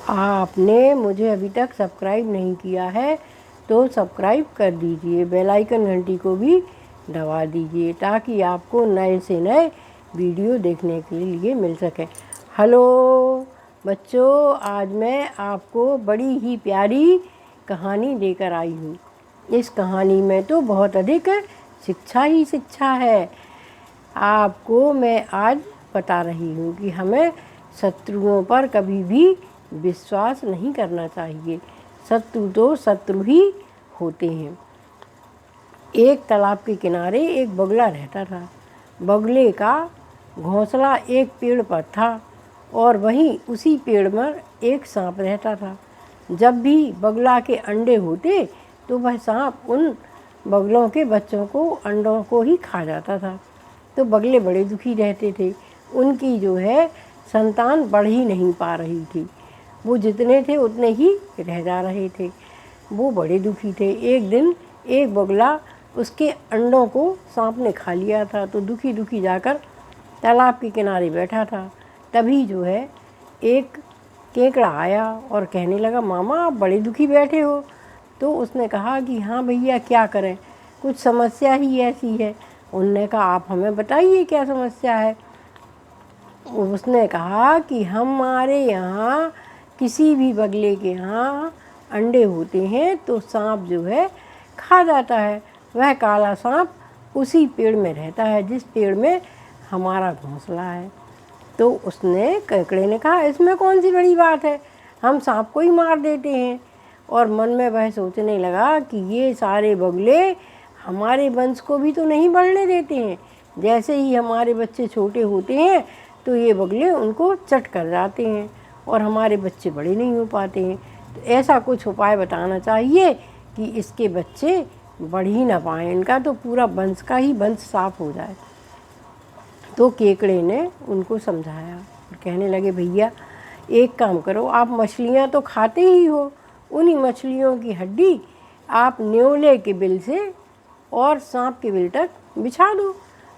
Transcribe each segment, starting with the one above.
आपने मुझे अभी तक सब्सक्राइब नहीं किया है तो सब्सक्राइब कर दीजिए, बेल आइकन घंटी को भी दबा दीजिए ताकि आपको नए से नए वीडियो देखने के लिए मिल सके। हेलो बच्चों, आज मैं आपको बड़ी ही प्यारी कहानी लेकर आई हूँ। इस कहानी में तो बहुत अधिक शिक्षा ही शिक्षा है। आपको मैं आज बता रही हूँ कि हमें शत्रुओं पर कभी भी विश्वास नहीं करना चाहिए। शत्रु तो शत्रु ही होते हैं। एक तालाब के किनारे एक बगुला रहता था। बगुले का घोंसला एक पेड़ पर था और वहीं उसी पेड़ पर एक सांप रहता था। जब भी बगुला के अंडे होते तो वह सांप उन बगुलों के बच्चों को अंडों को ही खा जाता था। तो बगुले बड़े दुखी रहते थे। उनकी जो है संतान बढ़ ही नहीं पा रही थी। वो जितने थे उतने ही रह जा रहे थे। वो बड़े दुखी थे। एक दिन एक बगुला उसके अंडों को सांप ने खा लिया था, तो दुखी दुखी जाकर तालाब के किनारे बैठा था। तभी जो है एक केकड़ा आया और कहने लगा, मामा आप बड़े दुखी बैठे हो। तो उसने कहा कि हाँ भैया क्या करें, कुछ समस्या ही ऐसी है। उनने कहा आप हमें बताइए क्या समस्या है। उसने कहा कि हमारे यहाँ किसी भी बगले के यहाँ अंडे होते हैं तो सांप जो है खा जाता है। वह काला सांप उसी पेड़ में रहता है जिस पेड़ में हमारा घोंसला है। तो उसने केकड़े ने कहा इसमें कौन सी बड़ी बात है, हम सांप को ही मार देते हैं। और मन में वह सोचने लगा कि ये सारे बगुले हमारे वंश को भी तो नहीं बढ़ने देते हैं। जैसे ही हमारे बच्चे छोटे होते हैं तो ये बगुले उनको चट कर जाते हैं और हमारे बच्चे बड़े नहीं हो पाते हैं। तो ऐसा कुछ उपाय बताना चाहिए कि इसके बच्चे बढ़ ही ना पाएँ, इनका तो पूरा वंश का ही वंश साफ हो जाए। तो केकड़े ने उनको समझाया और कहने लगे भैया एक काम करो, आप मछलियाँ तो खाते ही हो, उन्हीं मछलियों की हड्डी आप न्योले के बिल से और सांप के बिल तक बिछा दो,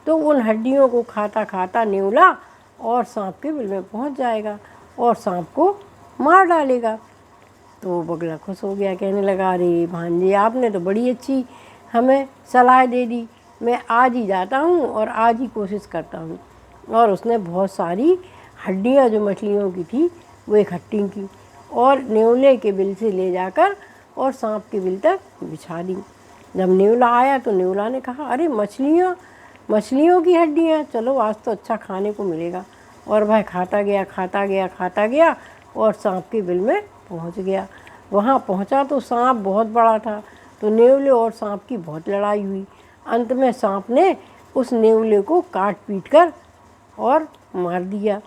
तो उन हड्डियों को खाता खाता न्योला और सांप के बिल में पहुंच जाएगा और सांप को मार डालेगा। तो बगुला खुश हो गया, कहने लगा अरे भांजे आपने तो बड़ी अच्छी हमें सलाह दे दी, मैं आज ही जाता हूँ और आज ही कोशिश करता हूँ। और उसने बहुत सारी हड्डियाँ जो मछलियों की थी वो इकट्ठी की और न्योले के बिल से ले जाकर और सांप के बिल तक बिछा दी। जब न्योला आया तो न्योला ने कहा अरे मछलियों की हड्डियाँ, चलो आज तो अच्छा खाने को मिलेगा। और वह खाता गया और सांप के बिल में पहुंच गया। वहां पहुंचा तो सांप बहुत बड़ा था, तो न्योले और सांप की बहुत लड़ाई हुई। अंत में सांप ने उस न्योले को काट पीट कर और मार दिया।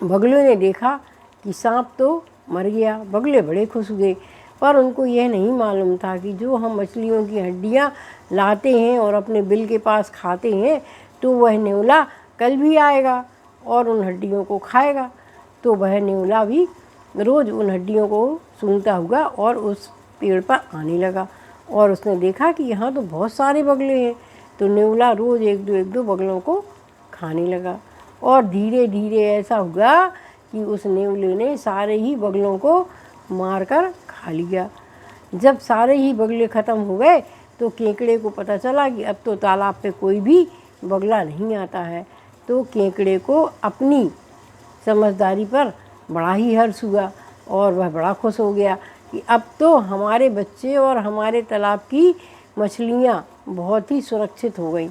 बगुले ने देखा कि सांप तो मर गया। बगुले बड़े खुश हुए, पर उनको यह नहीं मालूम था कि जो हम मछलियों की हड्डियाँ लाते हैं और अपने बिल के पास खाते हैं तो वह न्योला कल भी आएगा और उन हड्डियों को खाएगा। तो वह न्योला भी रोज़ उन हड्डियों को सूंघता हुआ और उस पेड़ पर आने लगा। और उसने देखा कि यहाँ तो बहुत सारे बगले हैं, तो न्योला रोज़ एक दो बगलों को खाने लगा। और धीरे धीरे ऐसा हुआ कि उस न्योले ने सारे ही बगलों को मारकर खा लिया। जब सारे ही बगले ख़त्म हो गए तो केकड़े को पता चला कि अब तो तालाब पे कोई भी बगला नहीं आता है। तो केकड़े को अपनी समझदारी पर बड़ा ही हर्ष हुआ और वह बड़ा खुश हो गया कि अब तो हमारे बच्चे और हमारे तालाब की मछलियाँ बहुत ही सुरक्षित हो गई,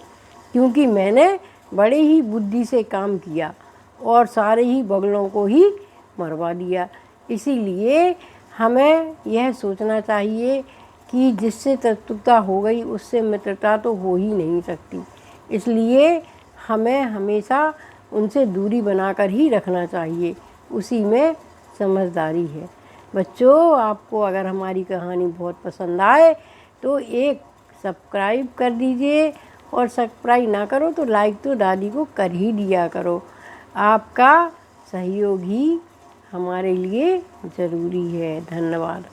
क्योंकि मैंने बड़े ही बुद्धि से काम किया और सारे ही बगलों को ही मरवा दिया। इसीलिए हमें यह सोचना चाहिए कि जिससे शत्रुता हो गई उससे मित्रता तो हो ही नहीं सकती। इसलिए हमें हमेशा उनसे दूरी बनाकर ही रखना चाहिए, उसी में समझदारी है। बच्चों, आपको अगर हमारी कहानी बहुत पसंद आए तो एक सब्सक्राइब कर दीजिए, और सब्सक्राइब ना करो तो लाइक तो दादी को कर ही दिया करो। आपका सहयोग ही हमारे लिए ज़रूरी है। धन्यवाद।